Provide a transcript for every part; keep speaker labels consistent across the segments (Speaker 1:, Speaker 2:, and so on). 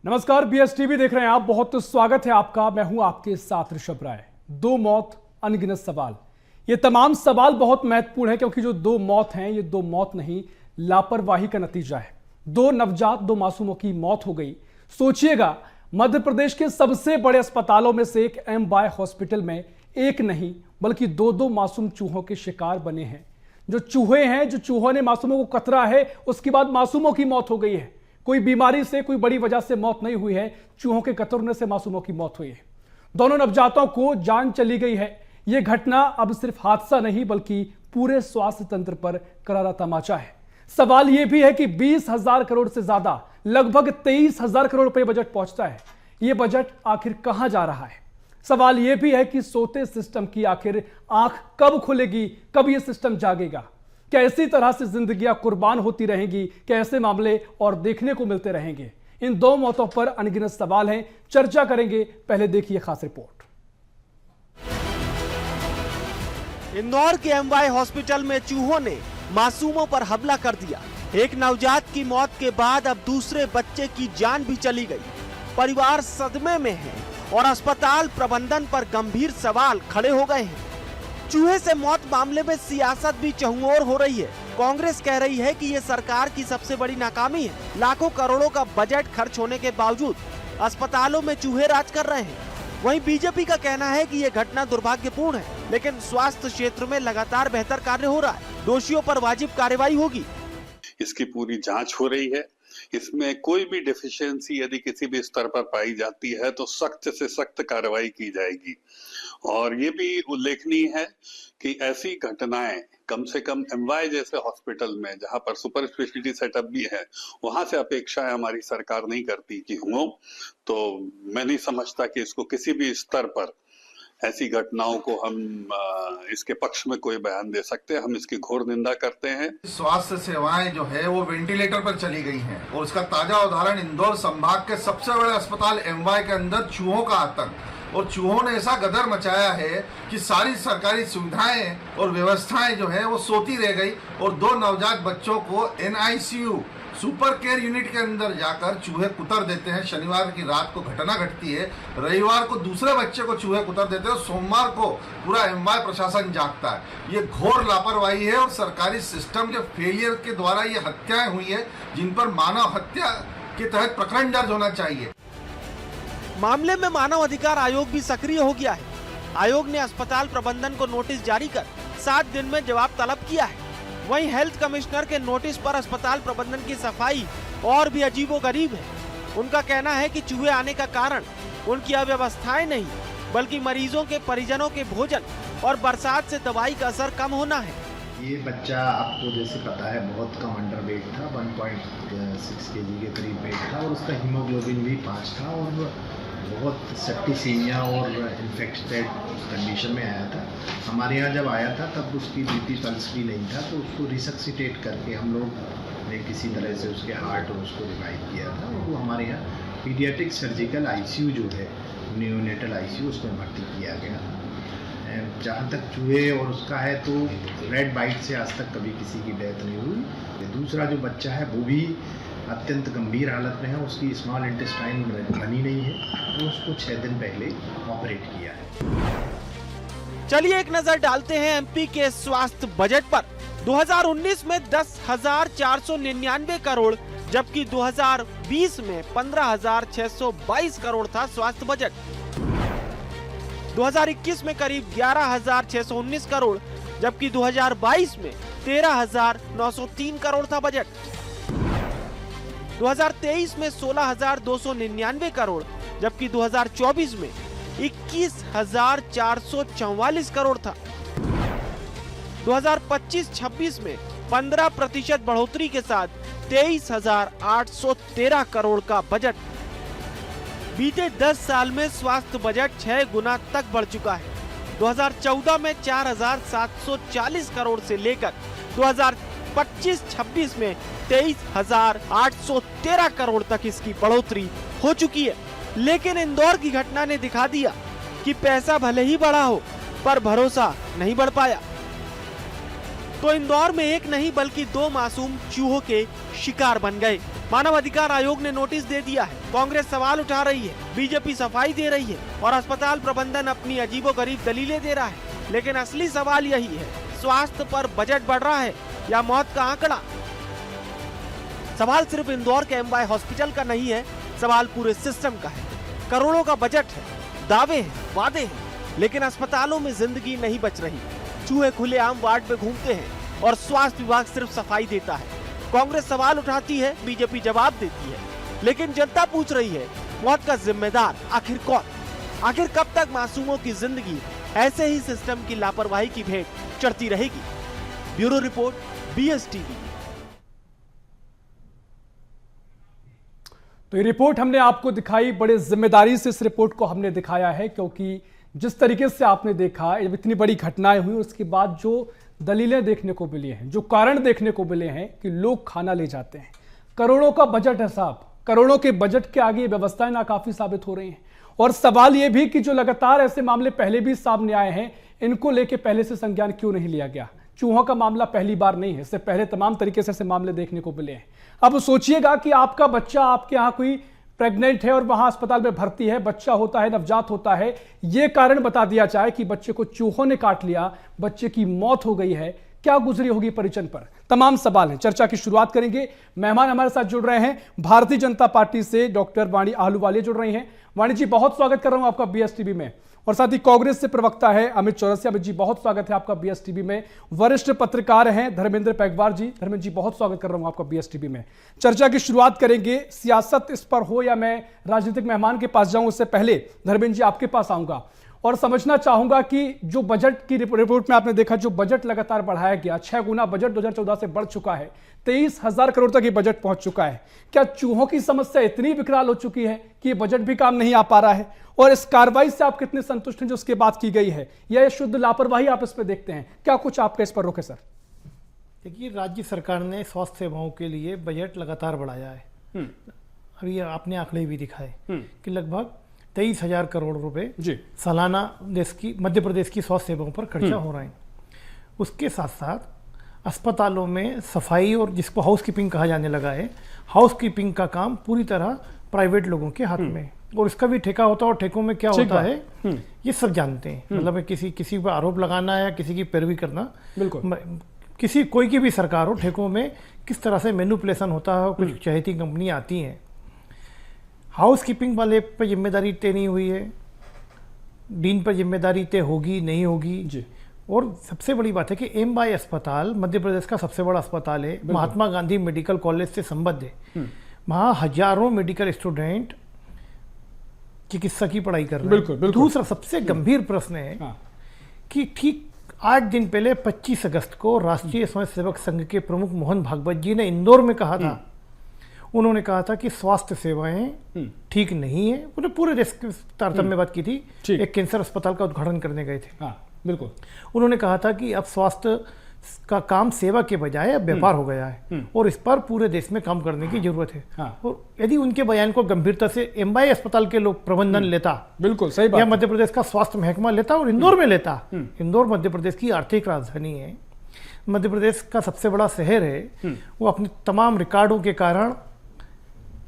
Speaker 1: नमस्कार, BS TV देख रहे हैं आप। बहुत स्वागत है आपका। मैं हूं आपके साथ ऋषभ राय। दो मौत, अनगिनत सवाल। ये तमाम सवाल बहुत महत्वपूर्ण है क्योंकि जो दो मौत हैं ये दो मौत नहीं, लापरवाही का नतीजा है। दो नवजात, दो मासूमों की मौत हो गई। सोचिएगा, मध्य प्रदेश के सबसे बड़े अस्पतालों में से एक एमवाय हॉस्पिटल में एक नहीं बल्कि दो दो मासूम चूहों के शिकार बने हैं। जो चूहे हैं, जो चूहों ने मासूमों को कतरा है, उसके बाद मासूमों की मौत हो गई है। कोई बीमारी से, कोई बड़ी वजह से मौत नहीं हुई है, चूहों के कतरने से मासूमों की मौत हुई है। दोनों नवजातों को जान चली गई है। यह घटना अब सिर्फ हादसा नहीं बल्कि पूरे स्वास्थ्य तंत्र पर करारा तमाचा है। सवाल यह भी है कि 20,000 करोड़ से ज्यादा, लगभग 23,000 करोड़ रुपए बजट पहुंचता है। यह बजट आखिर कहां जा रहा है? सवाल यह भी है कि सोते सिस्टम की आखिर आंख कब खुलेगी, कब यह सिस्टम जागेगा? क्या इसी तरह से जिंदगियां कुर्बान होती रहेंगी? क्या ऐसे मामले और देखने को मिलते रहेंगे? इन दो मौतों पर अनगिनत सवाल हैं, चर्चा करेंगे। पहले देखिए खास रिपोर्ट।
Speaker 2: इंदौर के एमवाय हॉस्पिटल में चूहों ने मासूमों पर हमला कर दिया। एक नवजात की मौत के बाद अब दूसरे बच्चे की जान भी चली गई। परिवार सदमे में है और अस्पताल प्रबंधन पर गंभीर सवाल खड़े हो गए हैं। चूहे से मौत मामले में सियासत भी चहुंओर हो रही है। कांग्रेस कह रही है कि ये सरकार की सबसे बड़ी नाकामी है। लाखों करोड़ों का बजट खर्च होने के बावजूद अस्पतालों में चूहे राज कर रहे हैं। वहीं बीजेपी का कहना है कि ये घटना दुर्भाग्यपूर्ण है, लेकिन स्वास्थ्य क्षेत्र में लगातार बेहतर कार्य हो रहा है। दोषियों पर वाजिब कार्रवाई होगी।
Speaker 3: इसकी पूरी जांच हो रही है। इसमें कोई भी डेफिशिएंसी यदि किसी भी स्तर पर पाई जाती है तो सख्त से सख्त कार्रवाई की जाएगी। और ये भी उल्लेखनीय है कि ऐसी घटनाएं कम से कम एमवाय जैसे हॉस्पिटल में, जहां पर सुपर स्पेशलिटी सेटअप भी है, वहां से अपेक्षाएं हमारी सरकार नहीं करती कि हो। तो मैं नहीं समझता कि इसको किसी भी स्तर पर ऐसी घटनाओं को हम इसके पक्ष में कोई बयान दे सकते हैं। हम इसकी घोर निंदा करते हैं। स्वास्थ्य
Speaker 4: सेवाएं जो है वो वेंटिलेटर पर चली गई हैं और उसका ताजा उदाहरण इंदौर संभाग के सबसे बड़े अस्पताल एमवाय के अंदर चूहों का आतंक। और चूहों ने ऐसा गदर मचाया है कि सारी सरकारी सुविधाएं और व्यवस्थाएं जो है वो सोती रह गई और दो नवजात बच्चों को NICU सुपर केयर यूनिट के अंदर जाकर चूहे कुतर देते हैं। शनिवार की रात को घटना घटती है, रविवार को दूसरे बच्चे को चूहे कुतर देते हैं और सोमवार को पूरा एमवाय प्रशासन जागता है। ये घोर लापरवाही है और सरकारी सिस्टम के फेलियर के द्वारा ये हत्याएं हुई है, जिन पर मानव हत्या के तहत प्रकरण दर्ज होना चाहिए।
Speaker 2: मामले में मानव अधिकार आयोग भी सक्रिय हो गया है। आयोग ने अस्पताल प्रबंधन को नोटिस जारी कर 7 दिन में जवाब तलब किया है। वहीं हेल्थ कमिश्नर के नोटिस पर अस्पताल प्रबंधन की सफाई और भी अजीबोगरीब है। उनका कहना है कि चूहे आने का कारण उनकी अव्यवस्थाएं नहीं बल्कि मरीजों के परिजनों के भोजन और बरसात से दवाई का असर कम होना है।
Speaker 5: ये बच्चा आपको जैसे पता है बहुत कम अंडर वेट था, 1.6 kg के करीब वेट था और उसका हीमोग्लोबिन भी 5 था और बहुत सेप्टिसीमिया और इन्फेक्टेड कंडीशन में आया था। हमारे यहाँ जब आया था तब उसकी बीपी पल्स भी नहीं था, तो उसको रिसक्सिटेट करके हम लोग ने किसी तरह से उसके हार्ट और उसको रिवाइव किया था और वो हमारे यहाँ पीडियाट्रिक सर्जिकल ICU जो है, नियोनेटल ICU, उसमें भर्ती किया गया था। जहाँ तक चूहे और उसका है तो रेड बाइट से आज तक कभी किसी की डेथ नहीं हुई। दूसरा जो बच्चा है वो भी अत्यंत गंभीर हालत में है, उसकी स्मॉल इंटेस्टाइन बनी नहीं है तो उसको 6 दिन पहले ऑपरेट किया है।
Speaker 2: चलिए एक नजर डालते हैं MP के स्वास्थ्य बजट पर। 2019 में 10,499 करोड़ जबकि 2020 में 15,622 करोड़ था स्वास्थ्य बजट। 2021 में करीब 11,619 करोड़ जबकि 2022 में 13,903 करोड़ था बजट। 2023 में 16,299 करोड़ जबकि 2024 में 21,444 करोड़ था। 2025-26 में 15% बढ़ोतरी के साथ 23,813 करोड़ का बजट। बीते 10 साल में स्वास्थ्य बजट 6 गुना तक बढ़ चुका है। 2014 में 4,740 करोड़ से लेकर 2025-26 में 23,813 करोड़ तक इसकी बढ़ोतरी हो चुकी है। लेकिन इंदौर की घटना ने दिखा दिया कि पैसा भले ही बढ़ा हो पर भरोसा नहीं बढ़ पाया। तो इंदौर में एक नहीं बल्कि 2 मासूम चूहों के शिकार बन गए। मानव अधिकार आयोग ने नोटिस दे दिया है, कांग्रेस सवाल उठा रही है, बीजेपी सफाई दे रही है और अस्पताल प्रबंधन अपनी अजीबोगरीब दलीलें दे रहा है। लेकिन असली सवाल यही है, स्वास्थ्य पर बजट बढ़ रहा है या मौत का आंकड़ा? सवाल सिर्फ इंदौर के एमवाई हॉस्पिटल का नहीं है, सवाल पूरे सिस्टम का है। करोड़ों का बजट है, दावे हैं, वादे हैं, लेकिन अस्पतालों में जिंदगी नहीं बच रही। चूहे खुलेआम वार्ड में घूमते हैं और स्वास्थ्य विभाग सिर्फ सफाई देता है। कांग्रेस सवाल उठाती है, बीजेपी जवाब देती है, लेकिन जनता पूछ रही है, मौत का जिम्मेदार आखिर कौन? आखिर कब तक मासूमों की जिंदगी ऐसे ही सिस्टम की लापरवाही की भेंट चढ़ती रहेगी? Bureau report, BSTV।
Speaker 1: तो ये रिपोर्ट हमने आपको दिखाई, बड़े जिम्मेदारी से इस रिपोर्ट को हमने दिखाया है, क्योंकि जिस तरीके से आपने देखा, जब इतनी बड़ी घटनाएं हुई उसके बाद जो दलीलें देखने को मिली हैं, जो कारण देखने को मिले हैं कि लोग खाना ले जाते हैं। करोड़ों का बजट है साहब, करोड़ों के बजट के आगे ये व्यवस्थाएं नाकाफी साबित हो रही हैं। और सवाल ये भी कि जो लगातार ऐसे मामले पहले भी सामने आए हैं, इनको लेके पहले से संज्ञान क्यों नहीं लिया गया? चूहों का मामला पहली बार नहीं है, इससे पहले तमाम तरीके से ऐसे मामले देखने को मिले हैं। अब सोचिएगा कि आपका बच्चा आपके यहाँ कोई प्रेग्नेंट है और वहां अस्पताल में भर्ती है, बच्चा होता है, नवजात होता है, ये कारण बता दिया जाए कि बच्चे को चूहों ने काट लिया, बच्चे की मौत हो गई है, क्या गुजरी होगी परिजन पर? तमाम सवाल हैं। चर्चा की शुरुआत करेंगे। मेहमान हमारे साथ जुड़ रहे हैं भारतीय जनता पार्टी से डॉक्टर वाणी आहलूवालिया जुड़ रही हैं। वाणी जी, बहुत स्वागत कर रहा हूं आपका BSTV में। और साथ ही कांग्रेस से प्रवक्ता है अमित चौरसिया। अमित जी, बहुत स्वागत है आपका BSTV में। वरिष्ठ पत्रकार हैं धर्मेंद्र पैगवार जी। धर्मेंद्र जी, बहुत स्वागत कर रहा हूं आपका BSTV में। चर्चा की शुरुआत करेंगे। सियासत इस पर हो या मैं राजनीतिक मेहमान के पास जाऊं, उससे पहले धर्मेंद्र जी आपके पास आऊंगा और समझना चाहूंगा कि जो बजट की रिपोर्ट में आपने देखा, जो बजट लगातार बढ़ाया गया, 6 गुना बजट 2014 से बढ़ चुका है, 23,000 करोड़ तक ये बजट पहुंच चुका है। क्या चूहों की समस्या इतनी विकराल हो चुकी है कि ये बजट भी काम नहीं आ पा रहा है? और इस कार्रवाई से आप कितने संतुष्ट हैं जो उसके बाद की गई है, या ये शुद्ध लापरवाही आप इस पर देखते हैं? क्या कुछ आपका इस पर रोके सर?
Speaker 6: देखिए, राज्य सरकार ने स्वास्थ्य सेवाओं के लिए बजट लगातार बढ़ाया है। अभी आपने आंकड़े भी दिखाए कि लगभग 23,000 करोड़ रुपए सालाना मध्य प्रदेश की स्वास्थ्य सेवाओं पर खर्चा हो रहा है। उसके साथ साथ अस्पतालों में सफाई, और जिसको हाउसकीपिंग कहा जाने लगा है, हाउसकीपिंग का काम पूरी तरह प्राइवेट लोगों के हाथ में, और इसका भी ठेका होता है। और ठेकों में क्या होता है ये सब जानते हैं। मतलब किसी पर आरोप लगाना या किसी की पैरवी करना, बिल्कुल कोई की भी सरकार हो, ठेकों में किस तरह से मैनिपुलेशन होता है। कुछ चहेती कंपनियां आती हैं, हाउसकीपिंग वाले पर जिम्मेदारी तय नहीं हुई है, डीन पर जिम्मेदारी तय होगी नहीं होगी जी। और सबसे बड़ी बात है कि एमवाई अस्पताल मध्य प्रदेश का सबसे बड़ा अस्पताल है, महात्मा गांधी मेडिकल कॉलेज से संबद्ध है। वहाँ हजारों मेडिकल स्टूडेंट चिकित्सा की पढ़ाई कर रहे हैं। दूसरा सबसे गंभीर प्रश्न है कि ठीक 8 दिन पहले 25 अगस्त को राष्ट्रीय स्वयंसेवक संघ के प्रमुख मोहन भागवत जी ने इंदौर में कहा था, उन्होंने कहा था कि स्वास्थ्य सेवाएं ठीक नहीं है। उन्होंने पूरे देश के तारतम्य में बात की थी। एक कैंसर अस्पताल का उद्घाटन करने गए थे। बिल्कुल, उन्होंने कहा था कि अब स्वास्थ्य का काम सेवा के बजाय अब व्यापार हो गया है और इस पर पूरे देश में काम करने की जरूरत है। और यदि उनके बयान को गंभीरता से एमवाई अस्पताल के लोग प्रबंधन लेता, बिल्कुल सही बात, या मध्य प्रदेश का स्वास्थ्य महकमा लेता और इंदौर में लेता। इंदौर मध्य प्रदेश की आर्थिक राजधानी है, मध्य प्रदेश का सबसे बड़ा शहर है। वो अपने तमाम रिकॉर्डों के कारण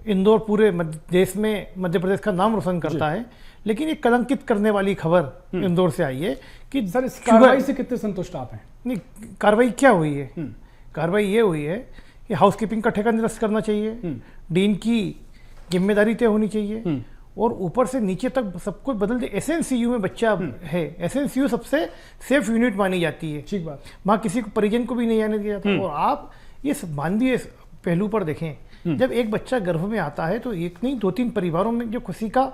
Speaker 6: इंदौर पूरे देश में मध्य प्रदेश का नाम रोशन करता है। लेकिन ये कलंकित करने वाली खबर इंदौर से आई है कि
Speaker 1: सर, इस कार्रवाई से कितने संतुष्ट आप हैं? नहीं,
Speaker 6: कार्रवाई क्या हुई है? कार्रवाई ये हुई है कि हाउसकीपिंग का ठेका निरस्त करना चाहिए, डीन की जिम्मेदारी तय होनी चाहिए, और ऊपर से नीचे तक सब कुछ बदल दे। SNCU में बच्चा है, SNCU सबसे सेफ यूनिट मानी जाती है। ठीक बात, वहाँ किसी को परिजन को भी नहीं आने दिया जाता। और आप ये मानवीय पहलू पर देखें, जब एक बच्चा गर्भ में आता है तो एक नहीं 2-3 परिवारों में जो खुशी का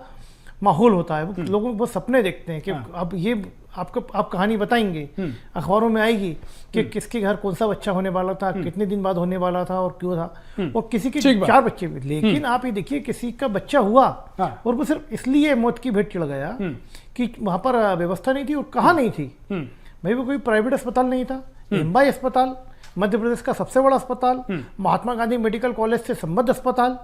Speaker 6: माहौल होता है, वो लोगों को सपने देखते हैं कि अब ये आप कहानी बताएंगे, अखबारों में आएगी कि किसके घर कौन सा बच्चा होने वाला था, कितने दिन बाद होने वाला था और क्यों था, और किसी के 4 बच्चे भी। लेकिन आप ये देखिए, किसी का बच्चा हुआ और वो सिर्फ इसलिए मौत की भेंट चढ़ गया कि वहां पर व्यवस्था नहीं थी। और कहाँ नहीं थी भाई? वो कोई प्राइवेट अस्पताल नहीं था, एमवाई अस्पताल, मध्य प्रदेश का सबसे बड़ा अस्पताल, महात्मा गांधी मेडिकल कॉलेज से संबद्ध अस्पताल,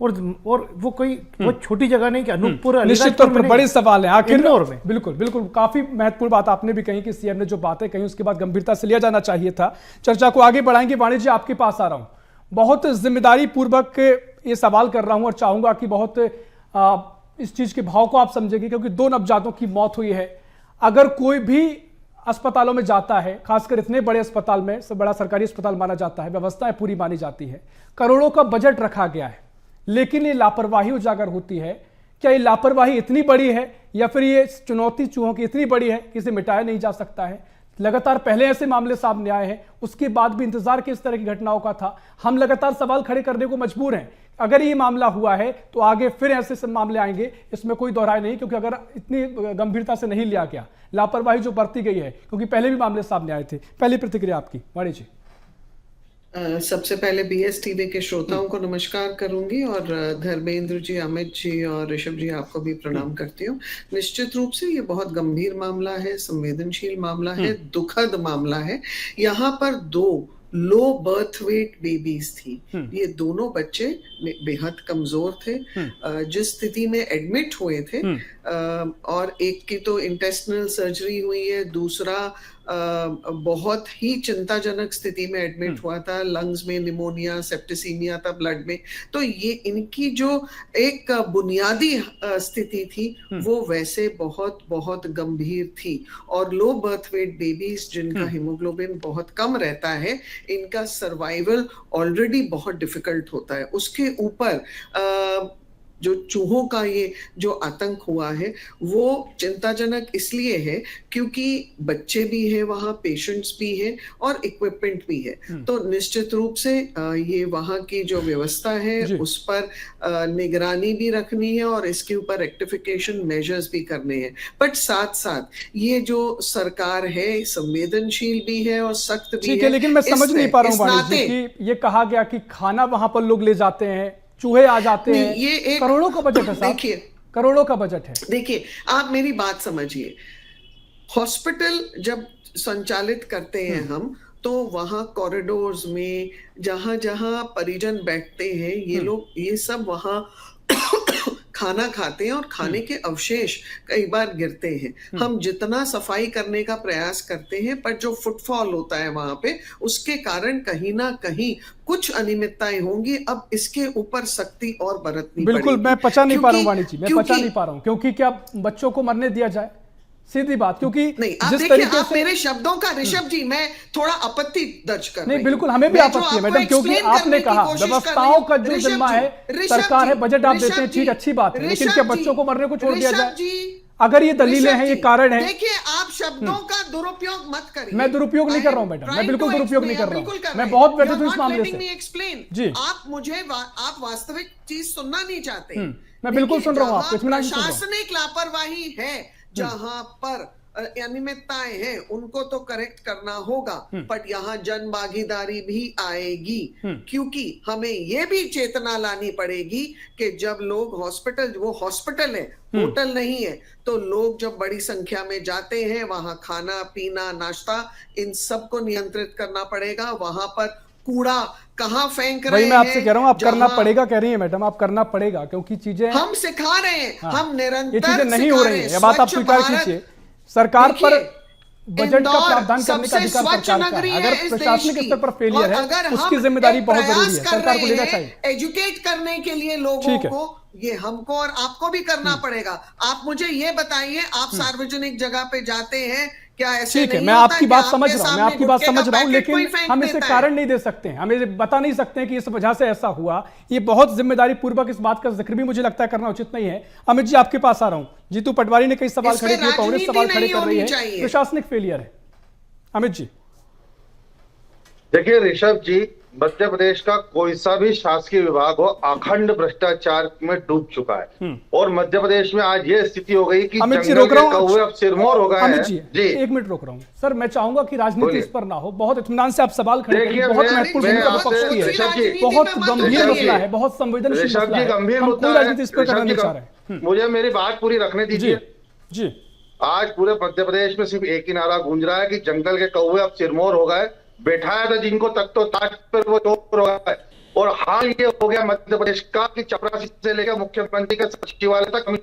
Speaker 6: और वो कोई बहुत छोटी जगह नहीं कि अनूपपुर।
Speaker 1: निश्चित तौर पर बड़े सवाल है आखिर इंदौर में। बिल्कुल, काफी महत्वपूर्ण बात आपने भी कही कि सीएम ने जो बातें कही उसके बाद गंभीरता से लिया जाना चाहिए था। चर्चा को आगे बढ़ाएंगे। वाणी जी, आपके पास आ रहा हूं। बहुत जिम्मेदारी पूर्वक ये सवाल कर रहा हूं और चाहूंगा कि बहुत इस चीज के भाव को आप समझेंगे, क्योंकि 2 नवजातों की मौत हुई है। अगर कोई भी अस्पतालों में जाता है, खासकर इतने बड़े अस्पताल में, सब बड़ा सरकारी अस्पताल माना जाता है, व्यवस्थाएं पूरी मानी जाती है, करोड़ों का बजट रखा गया है, लेकिन ये लापरवाही उजागर होती है। क्या ये लापरवाही इतनी बड़ी है या फिर ये चुनौती चूहों की इतनी बड़ी है कि इसे मिटाया नहीं जा सकता है? लगातार पहले ऐसे मामले सामने आए हैं, उसके बाद भी इंतजार किस तरह की घटनाओं का था। हम लगातार सवाल खड़े करने को मजबूर हैं। अगर ये मामला हुआ है तो आगे फिर ऐसे सब मामले आएंगे, इसमें कोई दोहराई नहीं, क्योंकि अगर इतनी गंभीरता से नहीं लिया गया, लापरवाही जो बरती गई है, क्योंकि पहले भी मामले सामने आए थे। पहली प्रतिक्रिया आपकी वाणी जी।
Speaker 7: सबसे पहले BS टीवी के श्रोताओं को नमस्कार करूंगी और धर्मेंद्र जी, अमित जी और ऋषभ जी आपको भी प्रणाम करती हूँ। निश्चित रूप से ये बहुत गंभीर मामला है, संवेदनशील मामला है, दुखद मामला है। यहाँ पर 2 लो बर्थ वेट बेबीज थी। ये दोनों बच्चे बेहद कमजोर थे। जिस स्थिति में एडमिट हुए थे, और एक की तो इंटेस्टिनल सर्जरी हुई है, दूसरा बहुत ही चिंताजनक स्थिति में एडमिट हुआ था। लंग्स में निमोनिया, सेप्टिसीमिया था ब्लड में। तो ये इनकी जो एक बुनियादी स्थिति थी वो वैसे बहुत बहुत गंभीर थी। और लो बर्थ वेट बेबीज जिनका हीमोग्लोबिन बहुत कम रहता है, इनका सर्वाइवल ऑलरेडी बहुत डिफिकल्ट होता है। उसके ऊपर जो चूहों का ये जो आतंक हुआ है वो चिंताजनक इसलिए है क्योंकि बच्चे भी हैं वहाँ, पेशेंट्स भी हैं और इक्विपमेंट भी है। तो निश्चित रूप से ये वहाँ की जो व्यवस्था है उस पर निगरानी भी रखनी है और इसके ऊपर रेक्टिफिकेशन मेजर्स भी करने हैं। बट साथ साथ ये जो सरकार है संवेदनशील भी है और सख्त भी है।
Speaker 1: लेकिन मैं समझ नहीं पा रहा हूँ वाणी जी कि ये कहा गया कि खाना वहां पर लोग ले जाते हैं, चूहे आ जाते हैं। ये करोड़ों का बजट है साहब, देखिए करोड़ों का बजट है।
Speaker 7: देखिए आप मेरी बात समझिए, हॉस्पिटल जब संचालित करते हैं हम, तो वहां कॉरिडोर्स में जहां जहां परिजन बैठते हैं, ये लोग ये सब वहां खाना खाते हैं और खाने के अवशेष कई बार गिरते हैं। हम जितना सफाई करने का प्रयास करते हैं, पर जो फुटफॉल होता है वहां पे, उसके कारण कहीं ना कहीं कुछ अनियमितताएं होंगी। अब इसके ऊपर सख्ती और बरतनी पड़ेगी।
Speaker 1: बिल्कुल, मैं पचा नहीं पा रहा हूँ वाणी जी, मैं पचा नहीं पा रहा हूँ, क्योंकि क्या बच्चों को मरने दिया जाए? सीधी बात, क्योंकि
Speaker 7: नहीं, आप देखिए, आप मेरे शब्दों का, ऋषभ जी, मैं थोड़ा आपत्ति दर्ज कर रही हूं।
Speaker 1: बिल्कुल, हमें भी आपत्ति है मैडम, क्योंकि आपने कहा व्यवस्थाओं का जो जिम्मा है सरकार है, बजट आप देते हैं, ठीक, अच्छी बात है, लेकिन क्या बच्चों को मरने को छोड़ दिया जाए? अगर ये दलीलें हैं, ये कारण है।
Speaker 7: देखिए, आप शब्दों का दुरुपयोग मत करिए।
Speaker 1: मैं दुरुपयोग नहीं कर रहा हूं मैडम, मैं बिल्कुल दुरुपयोग नहीं कर रहा हूं। मैं बहुत व्यथित हूं इस मामले से। जी,
Speaker 7: आप वास्तविक चीज सुनना नहीं चाहते।
Speaker 1: मैं बिल्कुल सुन रहा हूं, आपको
Speaker 7: प्रशासनिक लापरवाही है, जहां पर अनियमितताएं हैं, उनको तो करेक्ट करना होगा, बट यहाँ जन भागीदारी भी आएगी। क्योंकि हमें ये भी चेतना लानी पड़ेगी कि जब लोग हॉस्पिटल, वो हॉस्पिटल है, होटल नहीं है, तो लोग जब बड़ी संख्या में जाते हैं, वहां खाना पीना नाश्ता इन सब को नियंत्रित करना पड़ेगा। वहां पर कूड़ा कहाँ फेंक रहे हैं,
Speaker 1: मैं आपसे कह रहा हूँ, आप करना पड़ेगा कह रही है मैडम, आप करना पड़ेगा, क्योंकि चीजें
Speaker 7: हम सिखा रहे हैं। हाँ, हम निरंतर
Speaker 1: ये चीजें नहीं हो रही है। ये बात आप स्वीकार कीजिए, सरकार पर बजट का प्रावधान करने का अधिकार सरकार का है। अगर प्रशासनिक स्तर पर फेलियर है, उसकी जिम्मेदारी बहुत जरूरी है, सरकार को लेना चाहिए।
Speaker 7: एजुकेट करने के लिए लोगों को, ये हमको और आपको भी करना पड़ेगा। आप मुझे ये बताइए, आप सार्वजनिक जगह पे जाते हैं, क्या ऐसे
Speaker 1: ठीक है? मैं आपकी बात समझ रहा हूँ, मैं आपकी बात समझ रहा हूँ, लेकिन हम इसे कारण नहीं दे सकते हैं, हमें बता नहीं सकते हैं कि इस वजह से ऐसा हुआ। ये बहुत जिम्मेदारी पूर्वक इस बात का जिक्र भी मुझे लगता है करना उचित नहीं है। अमित जी, आपके पास आ रहा हूं। जीतू पटवारी ने कई सवाल खड़े किए, कांग्रेस सवाल खड़े कर रही है, प्रशासनिक फेलियर है। अमित जी
Speaker 8: देखिए, ऋषभ जी, मध्य प्रदेश का कोई सा भी शासकीय विभाग हो अखंड भ्रष्टाचार में डूब चुका है, और मध्य प्रदेश में आज ये स्थिति हो गई कि
Speaker 1: अमित जी रोक रहा हूं,
Speaker 8: अब सिरमौर हो गए हैं।
Speaker 1: जी 1 मिनट रोक रहा हूं सर, मैं चाहूंगा कि राजनीति इस पर ना हो। बहुत इत्मीनान से आप सवाल खड़े करें, बहुत महत्वपूर्ण पक्ष की है, बहुत गंभीर मसला है, बहुत संवेदनशील मसला है, हम कोई राजनीति इस पर करना नहीं चाह रहे।
Speaker 8: मुझे मेरी बात पूरी रखने दीजिए
Speaker 1: जी।
Speaker 8: आज पूरे मध्य प्रदेश में सिर्फ एक ही नारा गूंज रहा है कि जंगल के कौवे अब सिरमौर हो गए। बैठाया था जिनको तक तो ताज पर वो चोर हो गए। और हाल ये हो गया मध्य प्रदेश का कि चपरासी से लेकर मुख्यमंत्री के सचिवालय तक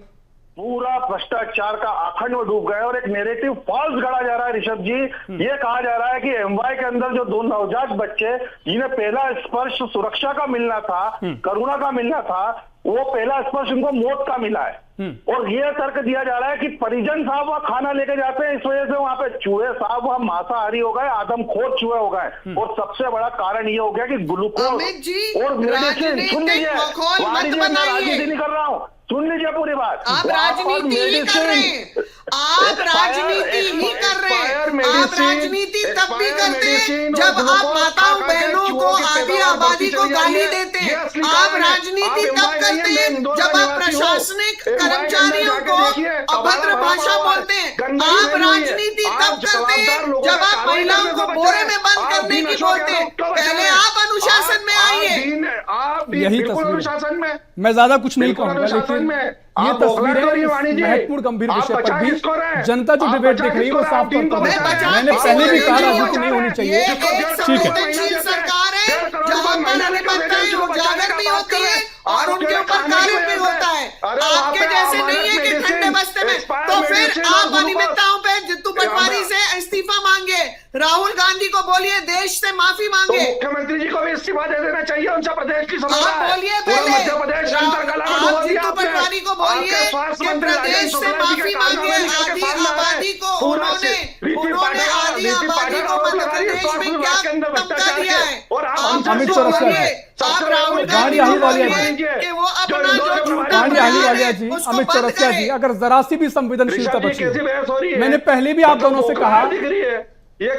Speaker 9: पूरा भ्रष्टाचार का आखंड में डूब गए और एक नेरेटिव फॉल्स गढ़ा जा रहा है ऋषभ जी। ये कहा जा रहा है कि एमवाई के अंदर जो 2 नवजात बच्चे जिन्हें पहला स्पर्श सुरक्षा का मिलना था, करुणा का मिलना था, वो पहला स्पर्श उनको मौत का मिला है। और ये तर्क दिया जा रहा है कि परिजन साहब वहां खाना लेके जाते हैं, इस वजह से वहां पे चूहे साहब वहां मांसाहारी हो गए, आदमखोर चूहे हो गए। और सबसे बड़ा कारण ये हो गया कि ग्लूकोज और मेडिसिन, सुन लीजिए, राजनीति नहीं कर रहा हूँ, सुन लीजिए पूरी बात।
Speaker 7: आप राजनीति ही कर रहे हैं, आप राजनीति ही कर रहे हैं। आप राजनीति तब भी करते हैं जब आप माताओं बहनों को, आधी आबादी को गाली देते हैं। आप राजनीति तब करते हैं जब आप प्रशासनिक कर्मचारियों को अभद्र भाषा बोलते हैं। आप राजनीति तब करते हैं जब आप महिलाओं को बोरे में बंद करने की बोलते हैं। पहले आप अनुशासन में आइए।
Speaker 1: यही तस्वीर में मैं ज्यादा कुछ नहीं कहूंगा, लेकिन ये तस्वीरें महत्वपूर्ण गंभीर विषय पर भी जनता जो डिबेट देख रही है वो साफ तौर पर मैंने पहले भी कहा राजनीति नहीं होनी चाहिए। ठीक है,
Speaker 7: सरकार है जहां पर अनियमितताएं उजागर भी होती है और उनके ऊपर कार्य भी होता है। आपके जैसे नहीं है कि ठंडे बस्ते में, तो फिर आप अनियमितताओं पे जितू पटवारी से इस्तीफा मांगे, राहुल गांधी को बोलिए देश से माफी मांगे,
Speaker 9: मुख्यमंत्री जी को भी इस्तीफा दे देना चाहिए। उनसे प्रदेश की
Speaker 7: आप बोलिए पहले,
Speaker 9: मध्य प्रदेश
Speaker 7: आप जितू पटवारी को बोलिए कि प्रदेश से माफी मांगे। आधी आबादी को उन्होंने आधी आबादी को मध्य प्रदेश में क्या धमका दिया है।
Speaker 1: अमित चौरसिया
Speaker 7: आप राहुल गांधी को बोलिए कि वो अपना जो झूठा
Speaker 1: जी, अमित चौरसिया जी, अगर जरा सी भी संवेदनशीलता बची, मैंने पहले भी आप दोनों से कहा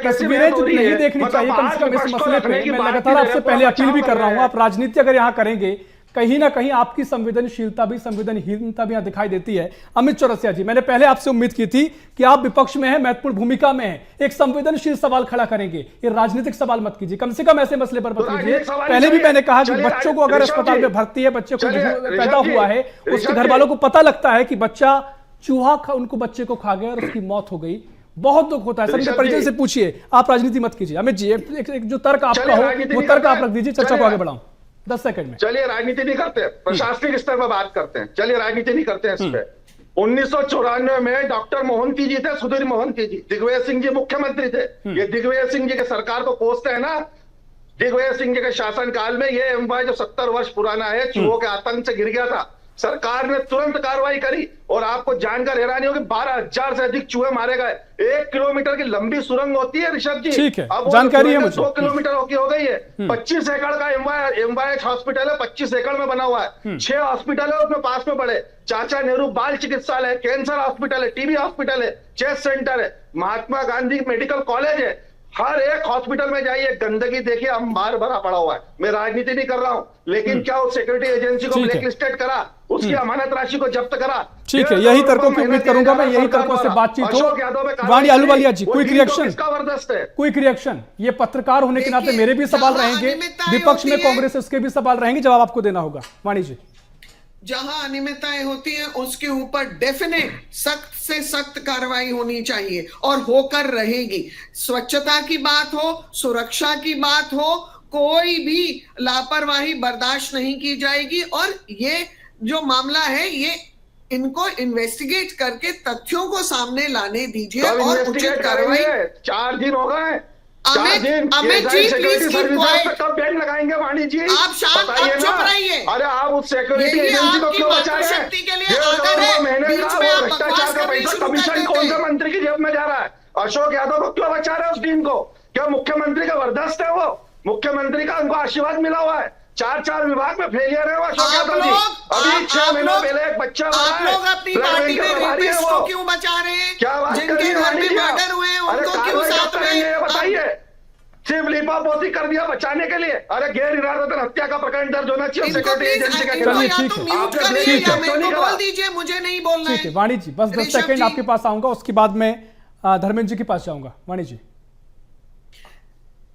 Speaker 1: तस्वीरें नहीं देखनी चाहिए कम से कम इस मसले पे। मैं लगातार आपसे पहले अपील भी कर रहा हूं, आप राजनीति अगर यहाँ करेंगे कहीं ना कहीं आपकी संवेदनशीलता भी, संवेदनहीनता भी यहाँ दिखाई देती है। अमित चौरसिया जी, मैंने पहले आपसे उम्मीद की थी कि आप विपक्ष में हैं, महत्वपूर्ण भूमिका में हैं, एक संवेदनशील सवाल खड़ा करेंगे, ये राजनीतिक सवाल मत कीजिए, कम से कम ऐसे मसले पर मत कीजिए। पहले भी मैंने कहा कि बच्चों को अगर अस्पताल में भर्ती है, बच्चे को पैदा हुआ है, उसके घर वालों को पता लगता है कि बच्चा चूहा उनको बच्चे को खा गया और उसकी मौत हो गई, बहुत दुख होता है। सर, परिचय से पूछिए, आप राजनीति मत कीजिए। अमित जी, एक जो तर्क आपका हो वो तर्क आप रख दीजिए, चर्चा को आगे बढ़ाऊं 10 सेकंड में।
Speaker 9: चलिए राजनीति नहीं करते, प्रशासनिक स्तर पर बात करते हैं। चलिए राजनीति नहीं करते हैं इस पे। 1994 में डॉक्टर मोहंती जी थे, सुधीर मोहंती जी, दिग्विजय सिंह जी मुख्यमंत्री थे। ये दिग्विजय सिंह जी के सरकार को कोसते हैं ना, दिग्विजय सिंह जी के शासन काल में ये एमवाई जो 70 वर्ष पुराना है, चूहों के आतंक से गिर गया था। सरकार ने तुरंत कार्रवाई करी और आपको जानकर हैरानी होगी 12,000 से अधिक चूहे मारे गए। 1 किलोमीटर की लंबी सुरंग होती है ऋषभ जी,
Speaker 1: ठीक है,
Speaker 9: अब
Speaker 1: जानकारी है मुझे।
Speaker 9: 2 किलोमीटर हो गई है। 25 एकड़ का एमवाई हॉस्पिटल है, 25 एकड़ में बना हुआ है। 6 हॉस्पिटल है उसमें पास में पड़े, चाचा नेहरू बाल चिकित्सालय, कैंसर हॉस्पिटल है, टीबी हॉस्पिटल है, चेस्ट सेंटर है, महात्मा गांधी मेडिकल कॉलेज है। हर एक हॉस्पिटल में जाइए, गंदगी देखिए, अंबार भरा पड़ा हुआ है। मैं राजनीति नहीं कर रहा हूं, लेकिन क्या उस सिक्योरिटी एजेंसी को ब्लैकलिस्टेड करा, उसकी अमानत राशि को जब्त करा।
Speaker 1: ठीक है, यही तर्कों की उम्मीद करूंगा मैं, यही तर्कों से बातचीत हो। वाणी आलूवालिया जी, क्विक रिएक्शन, क्विक रिएक्शन। ये पत्रकार होने के नाते मेरे भी सवाल रहेंगे, विपक्ष में कांग्रेस उसके भी सवाल रहेंगे, जवाब आपको देना होगा। वाणी जी,
Speaker 7: जहां अनियमितताएं होती हैं उसके ऊपर डेफिनेट सख्त से सख्त कार्रवाई होनी चाहिए और होकर रहेगी। स्वच्छता की बात हो, सुरक्षा की बात हो, कोई भी लापरवाही बर्दाश्त नहीं की जाएगी। और ये जो मामला है, ये इनको इन्वेस्टिगेट करके तथ्यों को सामने लाने दीजिए और उचित कार्रवाई।
Speaker 9: 4 दिन हो गए,
Speaker 7: अमित जी प्लीज
Speaker 9: कब बैन लगाएंगे वाणी जी?
Speaker 7: आप शांत, आप चुप रहिए।
Speaker 9: अरे आप उस सिक्योरिटी एजेंसी को क्यों बचा रहे हैं? कमीशन कौन से मंत्री की जेब में जा रहा है? अशोक यादव को क्यों बचा रहे हैं उस टीम को? क्या मुख्यमंत्री का वरदस्त है वो? मुख्यमंत्री का उनको आशीर्वाद मिला हुआ है। 4 विभाग में फेलियर है वो अशोक यादव जी। अभी 6 महीनों पहले एक बच्चा
Speaker 7: आप लोग अपनी पार्टी में रेपिस्ट को क्यों बचा रहे हैं?
Speaker 9: क्या बात
Speaker 7: जिनके घर में मर्डर हुए हैं उनको क्यों साथ में?
Speaker 9: बताइए, सिर्फ लिपापोती कर दिया बचाने के लिए। अरे गैर इरादतन हत्या का प्रकरण दर्ज होना चाहिए सिक्योरिटी एजेंसी का खिलाफ।
Speaker 7: बोल दीजिए, मुझे नहीं बोलना है।
Speaker 1: ठीक है वाणी जी, बस 10 सेकंड आपके पास आऊंगा, उसके बाद मैं धर्मेंद्र जी के पास जाऊंगा। वाणी जी,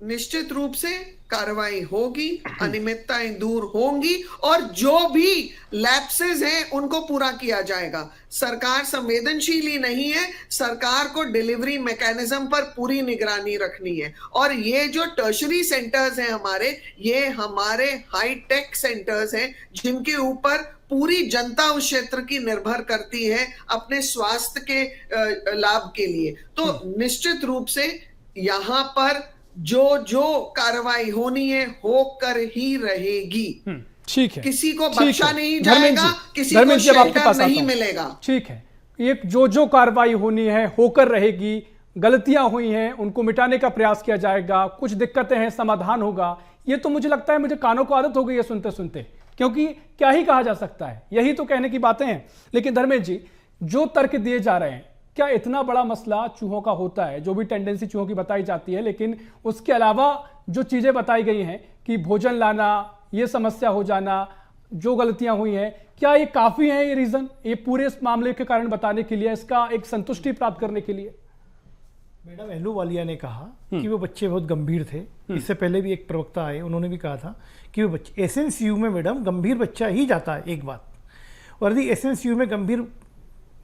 Speaker 7: निश्चित रूप से कार्रवाई होगी, अनियमितताएं दूर होंगी और जो भी लैप्सेस हैं उनको पूरा किया जाएगा। सरकार संवेदनशील ही नहीं है, सरकार को डिलीवरी मैकेनिज्म पर पूरी निगरानी रखनी है। और ये जो टर्शरी सेंटर्स हैं हमारे, ये हमारे हाई टेक सेंटर्स हैं जिनके ऊपर पूरी जनता उस क्षेत्र की निर्भर करती है अपने स्वास्थ्य के लाभ के लिए। तो निश्चित रूप से यहां पर जो कार्रवाई होनी है होकर ही रहेगी।
Speaker 1: ठीक है,
Speaker 7: किसी को बख्शा नहीं जाएगा, किसी को शेल्टर नहीं मिलेगा।
Speaker 1: ठीक है, एक जो कार्रवाई होनी है होकर रहेगी। गलतियां हुई हैं उनको मिटाने का प्रयास किया जाएगा, कुछ दिक्कतें हैं समाधान होगा। ये तो मुझे लगता है, मुझे कानों को आदत हो गई है सुनते सुनते, क्योंकि क्या ही कहा जा सकता है, यही तो कहने की बातें हैं। लेकिन धर्मेंद्र जी, जो तर्क दिए जा रहे हैं, क्या इतना बड़ा मसला चूहों का होता है? जो भी टेंडेंसी चूहों की बताई जाती है, लेकिन उसके अलावा जो चीजें बताई गई हैं कि भोजन लाना, ये समस्या हो जाना, जो गलतियां हुई हैं, क्या ये काफी है, ये रीजन, ये पूरे इस मामले के कारण बताने के लिए, इसका एक संतुष्टि प्राप्त करने के लिए?
Speaker 6: मैडम अहलूवालिया ने कहा कि वो बच्चे बहुत गंभीर थे। इससे पहले भी एक प्रवक्ता आए, उन्होंने भी कहा था कि वो बच्चे एसएनसीयू में मैडम गंभीर बच्चा ही जाता है, एक बात। और यदि एसएनसीयू में गंभीर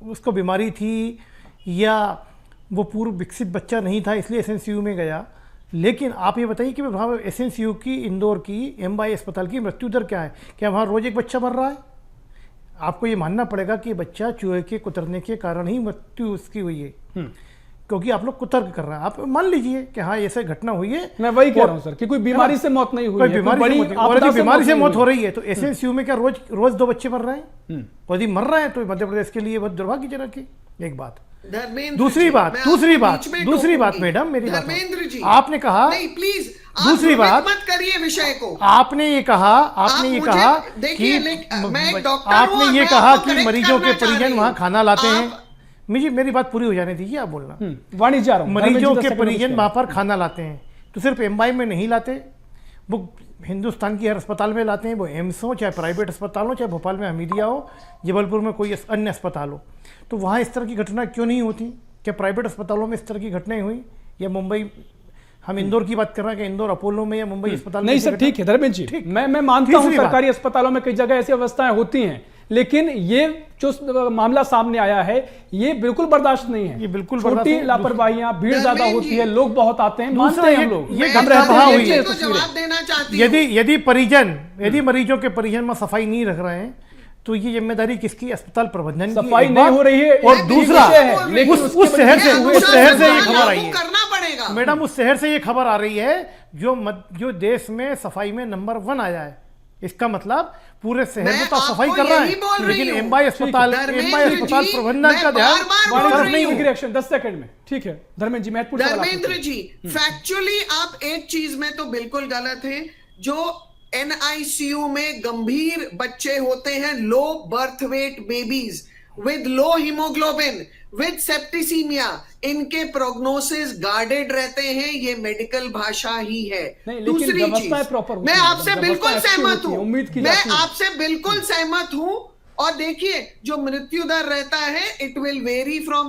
Speaker 6: उसको बीमारी थी या वो पूर्व विकसित बच्चा नहीं था इसलिए एसएनसीयू में गया, लेकिन आप ये बताइए कि वहाँ एसएनसीयू की, इंदौर की एमवाई अस्पताल की मृत्यु दर क्या है? क्या वहाँ रोज एक बच्चा मर रहा है? आपको ये मानना पड़ेगा कि बच्चा चूहे के कुतरने के कारण ही मृत्यु उसकी हुई है, क्योंकि आप लोग कुतर्क कर रहे हैं। आप मान लीजिए कि हाँ ऐसे घटना हुई है,
Speaker 1: मैं वही कह रहा हूं सर कि कोई बीमारी से मौत नहीं हुई है,
Speaker 6: बीमारी से मौत हो रही है, तो एसएनसीयू में क्या रोज 2 बच्चे मर रहे हैं? और यदि मर रहे हैं तो मध्य प्रदेश के लिए बहुत दुर्भाग्यजनक है, एक बात। दूसरी बात मैडम, मेरी बात आपने कहा,
Speaker 7: प्लीज
Speaker 6: दूसरी बात
Speaker 7: मत करिए विषय को।
Speaker 6: आपने ये कहा कि मरीजों के परिजन वहां खाना लाते हैं। मेरी बात पूरी हो जाने दीजिए, आप बोलना।
Speaker 1: वाणिज्य आ रहा हूं।
Speaker 6: मरीजों के परिजन वहां पर खाना लाते हैं, तो सिर्फ एमवाई में नहीं लाते, वो हिंदुस्तान की हर अस्पताल में लाते हैं, वो एम्स हो, चाहे प्राइवेट अस्पताल हो, चाहे भोपाल में हमीदिया हो, जबलपुर में कोई अन्य अस्पताल हो। तो वहाँ इस तरह की घटना क्यों नहीं होती? क्या प्राइवेट अस्पतालों में इस तरह की घटनाएं हुई? या मुंबई, हम इंदौर की बात कर रहे हैं कि इंदौर अपोलो में या मुंबई अस्पताल में?
Speaker 1: नहीं सर, ठीक है धर्मेंद्र जी, मैं मानता हूं सरकारी अस्पतालों में कई जगह ऐसी अवस्थाएं होती हैं, लेकिन ये जो मामला सामने आया है ये बिल्कुल बर्दाश्त नहीं है।
Speaker 6: ये बिल्कुल
Speaker 1: छोटी लापरवाहियां, भीड़ ज्यादा होती है, लोग बहुत आते हैं, मानते हैं हम लोग,
Speaker 6: यदि मरीजों के परिजन में सफाई नहीं रख रहे हैं तो ये जिम्मेदारी किसकी? अस्पताल प्रबंधन की।
Speaker 1: सफाई नहीं हो रही है
Speaker 6: और दूसरा उस शहर से ये खबर आई है
Speaker 7: करना पड़ेगा
Speaker 6: मैडम, उस शहर से ये खबर आ रही है जो देश में सफाई में नंबर 1 आया है। इसका मतलब पूरे शहर में तो सफाई कर रहा है, लेकिन एमवाई अस्पताल प्रबंधन का ध्यान
Speaker 1: नहीं। रिएक्शन 10 सेकंड में, ठीक है धर्मेंद्र जी।
Speaker 7: धर्मेंद्र जी, फैक्चुअली आप एक चीज में तो बिल्कुल गलत है। जो एनआईसीयू में गंभीर बच्चे होते हैं, low birth weight babies with low haemoglobin with septicaemia, इनके प्रोग्नोसिस गार्डेड रहते हैं, ये मेडिकल भाषा ही है। दूसरी चीज, मैं आपसे बिल्कुल सहमत हूं, मैं आपसे बिल्कुल सहमत हूं। और देखिए जो मृत्यु दर रहता है, it will vary from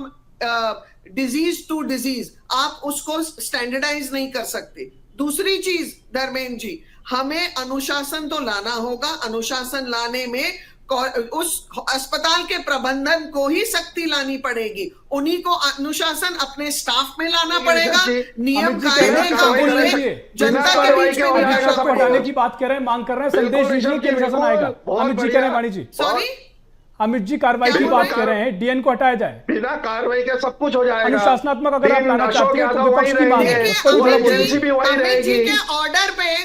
Speaker 7: disease to disease, आप उसको स्टैंडर्डाइज नहीं कर सकते। दूसरी चीज धर्मेंद्र जी, हमें अनुशासन तो लाना होगा। अनुशासन लाने में उस अस्पताल के प्रबंधन को ही सख्ती लानी पड़ेगी, उन्हीं को अनुशासन अपने स्टाफ में लाना पड़ेगा, नियम कायदे का जनता के बीच में
Speaker 1: हटाने की बात कर रहे हैं, मांग कर रहे हैं, संदेश दीजिए कि अनुशासन आएगा। अमित जी कह रहे हैं, वाणी जी
Speaker 7: सॉरी
Speaker 1: अमित जी कार्रवाई की बात कर रहे हैं, डीएन को हटाया जाए,
Speaker 8: बिना कार्रवाई के सब कुछ हो जाएगा।
Speaker 1: अनुशासनात्मक अगर आप लाना चाहते हैं तो विपक्ष की मांग है,
Speaker 7: अमित जी के ऑर्डर पे,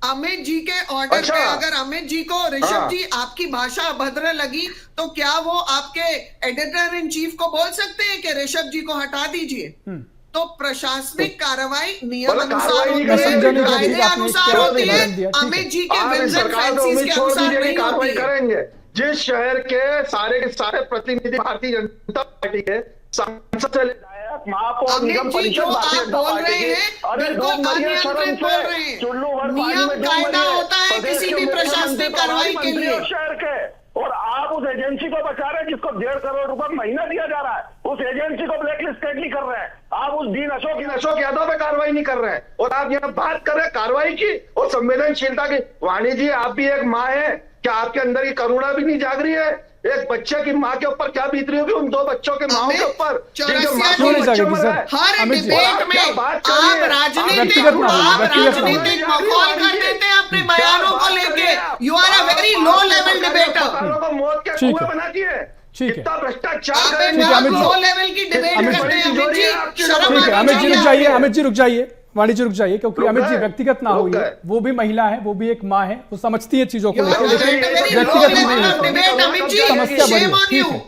Speaker 7: अमित जी के ऑर्डर पे अगर अमित जी को ऋषभ जी आपकी भाषा अभद्र लगी तो क्या वो आपके एडिटर इन चीफ को बोल सकते हैं कि ऋषभ जी को हटा दीजिए? तो प्रशासनिक कार्रवाई नियम अनुसार होती है, कायदे अनुसार होती है, अमित जी के विल्स एंड फैंसीज के अनुसार नहीं होती
Speaker 8: करेंगे। जिस शहर के सारे प्रतिनिधि भारतीय जनता पार्टी के सांसद चले
Speaker 7: अमित जी जो आप बोल रहे हैं बिल्कुल अनियंत्रित बोल रहे हैं। नियम कायदा होता है किसी भी प्रशासनिक कार्रवाई के लिए।
Speaker 9: शहर के, और आप उस एजेंसी को बचा रहे हैं जिसको 1.5 करोड़ रुपए महीना दिया जा रहा है, उस एजेंसी को ब्लैकलिस्टेड नहीं कर रहे हैं। आप उस दीन
Speaker 8: अशोक यादव पे कार्रवाई नहीं कर रहे हैं और आप यहाँ बात कर रहे हैं कार्रवाई की और संवेदनशीलता की। वाणी जी, आप भी एक माँ है, क्या आपके अंदर की करुणा भी नहीं जाग रही है? एक बच्चे की माँ के ऊपर क्या बीत रही होगी, उन 2 बच्चों के माओ के ऊपर जिनके मासूम बच्चे मर रहे हैं।
Speaker 10: हर डिबेट में आप राजनीतिक माहौल कर देते हैं अपने बयानों को लेके। You are a very low level debater.
Speaker 8: मौत के कुएं बनाती है,
Speaker 1: ठीक है,
Speaker 8: इतना भ्रष्टाचार
Speaker 10: लो लेवल की डिबेट करते हैं अमित जी।
Speaker 1: ठीक है, अमित जी रुक जाइए, अमित जी रुक जाइए, वाणी जी रुक जाइए, क्योंकि अमित जी व्यक्तिगत ना होइए, वो भी महिला है, वो भी एक माँ है, वो समझती है चीजों को लेकर, लेकिन व्यक्तिगत समस्या बड़ी है।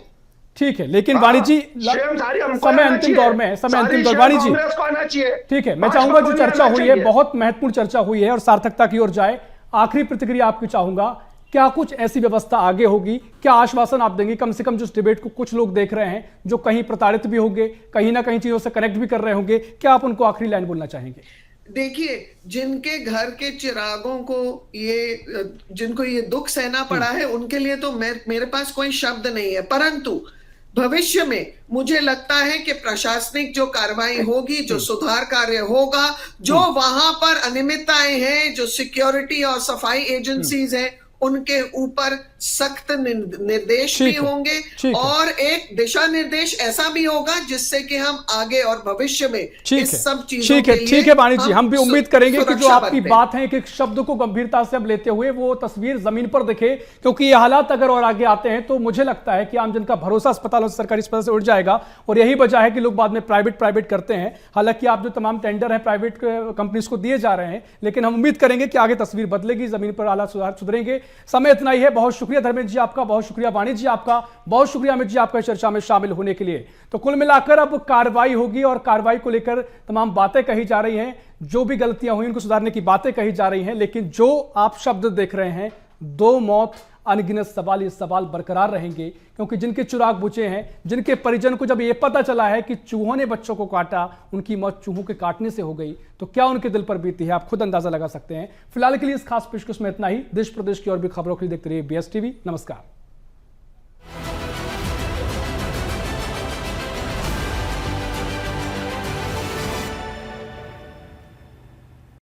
Speaker 1: ठीक है, लेकिन वाणी जी समय अंतिम दौर में है, समय अंतिम दौर। वाणी जी ठीक है, मैं चाहूंगा जो चर्चा हुई है बहुत महत्वपूर्ण चर्चा हुई है और सार्थकता की ओर जाए। आखिरी प्रतिक्रिया आपकी चाहूंगा, क्या कुछ ऐसी व्यवस्था आगे होगी? क्या आश्वासन आप देंगे कम से कम जो इस डिबेट को कुछ लोग देख रहे हैं जो कहीं प्रताड़ित भी होंगे, कहीं ना कहीं चीजों से कनेक्ट भी कर रहे होंगे, क्या आप उनको आखिरी लाइन बोलना चाहेंगे?
Speaker 7: देखिए, जिनके घर के चिरागों को जिनको ये दुख सहना पड़ा है, उनके लिए तो मेरे पास कोई शब्द नहीं है, परंतु भविष्य में मुझे लगता है कि प्रशासनिक जो कार्रवाई होगी, जो सुधार कार्य होगा, जो वहां पर अनियमितताएं हैं, जो सिक्योरिटी और सफाई एजेंसीज हैं, उनके ऊपर सख्त निर्देश भी होंगे और एक दिशा निर्देश ऐसा भी होगा जिससे कि हम आगे और भविष्य में इस सब चीजों के लिए
Speaker 1: ठीक है वाणी जी, हम भी उम्मीद करेंगे कि जो आपकी बात है एक शब्द को गंभीरता से अब लेते हुए वो तस्वीर जमीन पर दिखे, क्योंकि ये हालात अगर और आगे आते हैं तो मुझे लगता है कि आमजन का भरोसा अस्पतालों से, सरकारी अस्पताल से उठ जाएगा और यही वजह है कि लोग बाद में प्राइवेट करते हैं। हालांकि आप जो तमाम टेंडर है प्राइवेट कंपनीज को दिए जा रहे हैं, लेकिन हम उम्मीद करेंगे कि आगे तस्वीर बदलेगी, जमीन पर हालात सुधरेंगे। समय इतना ही है। बहुत शुक्रिया धर्मेंद्र जी आपका, बहुत शुक्रिया वाणी जी आपका, बहुत शुक्रिया अमित जी आपका चर्चा में शामिल होने के लिए। तो कुल मिलाकर अब कार्रवाई होगी और कार्रवाई को लेकर तमाम बातें कही जा रही हैं, जो भी गलतियां हुई उनको सुधारने की बातें कही जा रही हैं, लेकिन जो आप शब्द देख रहे हैं 2 मौत अनगिनत सवाल, ये सवाल बरकरार रहेंगे, क्योंकि जिनके चिराग बुझे हैं, जिनके परिजन को जब ये पता चला है कि चूहों ने बच्चों को काटा, उनकी मौत चूहों के काटने से हो गई, तो क्या उनके दिल पर बीती है आप खुद अंदाजा लगा सकते हैं। फिलहाल के लिए इस खास पेशकश में इतना ही। देश प्रदेश की और भी खबरों के लिए देखते रहिए BS TV। नमस्कार।